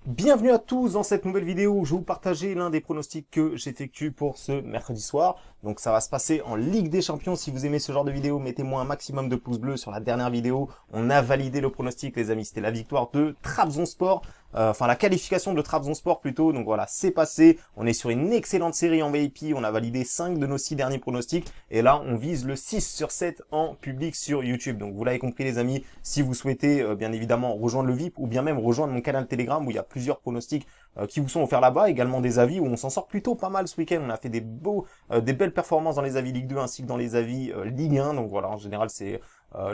Bienvenue à tous dans cette nouvelle vidéo où je vais vous partager l'un des pronostics que j'effectue pour ce mercredi soir. Donc ça va se passer en Ligue des Champions. Si vous aimez ce genre de vidéo, mettez-moi un maximum de pouces bleus. Sur la dernière vidéo, on a validé le pronostic, les amis. C'était la victoire de Trabzonspor. Enfin la qualification de Trabzonspor plutôt. Donc voilà, c'est passé. On est sur une excellente série en VIP. On a validé 5 de nos 6 derniers pronostics. Et là, on vise le 6 sur 7 en public sur YouTube. Donc vous l'avez compris les amis, si vous souhaitez bien évidemment rejoindre le VIP ou bien même rejoindre mon canal Telegram où il y a plusieurs pronostics qui vous sont offerts là-bas, également des avis où on s'en sort plutôt pas mal ce week-end. On a fait des belles performances dans les avis Ligue 2 ainsi que dans les avis Ligue 1. Donc voilà, en général c'est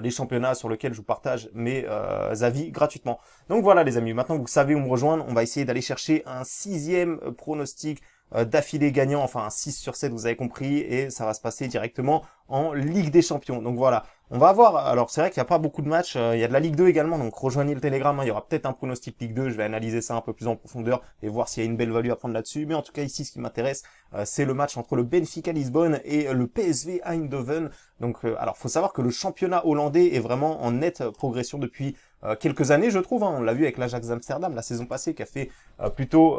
les championnats sur lesquels je vous partage mes avis gratuitement. Donc voilà les amis, maintenant que vous savez où me rejoindre, on va essayer d'aller chercher un 6e pronostic d'affilée gagnant, enfin un 6 sur 7 vous avez compris, et ça va se passer directement en Ligue des Champions. Donc voilà, on va avoir, alors c'est vrai qu'il n'y a pas beaucoup de matchs, il y a de la Ligue 2 également, donc rejoignez le Telegram, il y aura peut-être un pronostic Ligue 2, je vais analyser ça un peu plus en profondeur et voir s'il y a une belle value à prendre là-dessus, mais en tout cas ici ce qui m'intéresse, c'est le match entre le Benfica Lisbonne et le PSV Eindhoven. Donc alors faut savoir que le championnat hollandais est vraiment en nette progression depuis quelques années je trouve, hein. On l'a vu avec l'Ajax Amsterdam la saison passée qui a fait plutôt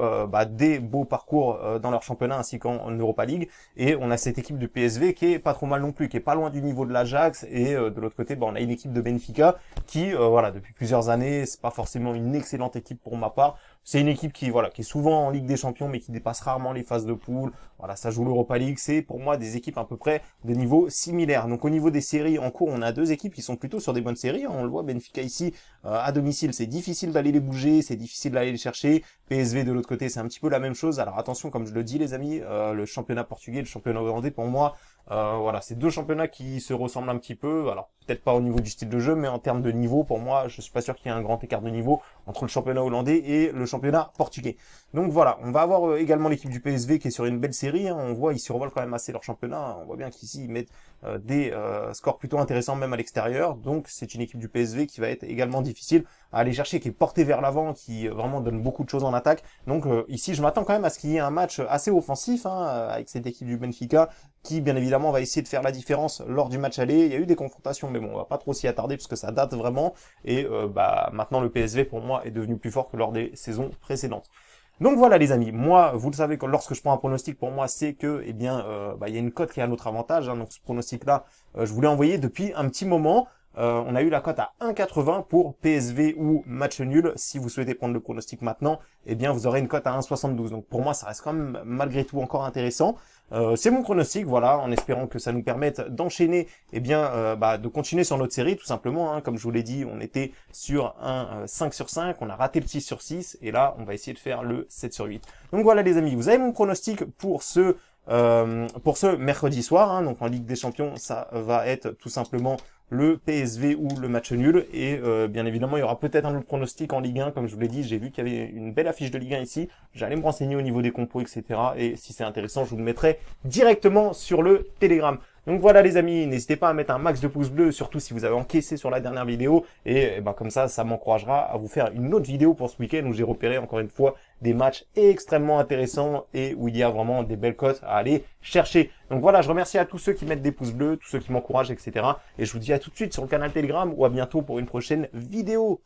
des beaux parcours dans leur championnat ainsi qu'en Europa League, et on a cette équipe du PSV qui est pas trop mal non plus, qui est pas loin du niveau de l'Ajax, et de l'autre côté on a une équipe de Benfica qui voilà depuis plusieurs années, c'est pas forcément une excellente équipe pour ma part. C'est une équipe qui qui est souvent en Ligue des Champions mais qui dépasse rarement les phases de poule. Voilà, ça joue l'Europa League, c'est pour moi des équipes à peu près de niveau similaire. Donc au niveau des séries en cours, on a deux équipes qui sont plutôt sur des bonnes séries, hein. On le voit, Benfica ici à domicile, c'est difficile d'aller les bouger, c'est difficile d'aller les chercher. PSV de l'autre côté, c'est un petit peu la même chose. Alors attention, comme je le dis les amis, le championnat portugais, le championnat hollandais, pour moi, voilà, c'est deux championnats qui se ressemblent un petit peu. Alors peut-être pas au niveau du style de jeu, mais en termes de niveau, pour moi, je suis pas sûr qu'il y ait un grand écart de niveau entre le championnat hollandais et le championnat portugais. Donc voilà, on va avoir également l'équipe du PSV qui est sur une belle série, hein. On voit, ils survolent quand même assez leur championnat. On voit bien qu'ici, ils mettent des scores plutôt intéressants même à l'extérieur. Donc c'est une équipe du PSV qui va être également difficile à aller chercher, qui est portée vers l'avant, qui vraiment donne beaucoup de choses en attaque. Donc ici, je m'attends quand même à ce qu'il y ait un match assez offensif, hein, avec cette équipe du Benfica qui, bien évidemment, va essayer de faire la différence lors du match aller. Il y a eu des confrontations, mais bon, on va pas trop s'y attarder parce que ça date vraiment. Et maintenant, le PSV, pour moi, est devenu plus fort que lors des saisons précédentes. Donc voilà les amis, moi vous le savez que lorsque je prends un pronostic, pour moi c'est que il y a une cote qui est à notre avantage, hein. Donc ce pronostic là je vous l'ai envoyé depuis un petit moment. On a eu la cote à 1,80 pour PSV ou match nul. Si vous souhaitez prendre le pronostic maintenant, eh bien vous aurez une cote à 1,72. Donc pour moi ça reste quand même malgré tout encore intéressant. C'est mon pronostic, voilà, en espérant que ça nous permette d'enchaîner, de continuer sur notre série, tout simplement, hein. Comme je vous l'ai dit, on était sur un 5 sur 5, on a raté le 6 sur 6, et là, on va essayer de faire le 7 sur 8. Donc voilà les amis, vous avez mon pronostic pour ce mercredi soir, hein. Donc en Ligue des Champions, ça va être tout simplement le PSV ou le match nul, et bien évidemment il y aura peut-être un autre pronostic en Ligue 1, comme je vous l'ai dit, j'ai vu qu'il y avait une belle affiche de Ligue 1 ici, j'allais me renseigner au niveau des compos, etc. Et si c'est intéressant, je vous le mettrai directement sur le Telegram. Donc voilà les amis, n'hésitez pas à mettre un max de pouces bleus, surtout si vous avez encaissé sur la dernière vidéo, et comme ça m'encouragera à vous faire une autre vidéo pour ce week-end où j'ai repéré encore une fois des matchs extrêmement intéressants et où il y a vraiment des belles cotes à aller chercher. Donc voilà, je remercie à tous ceux qui mettent des pouces bleus, tous ceux qui m'encouragent, etc. Et je vous dis à tout de suite sur le canal Telegram ou à bientôt pour une prochaine vidéo.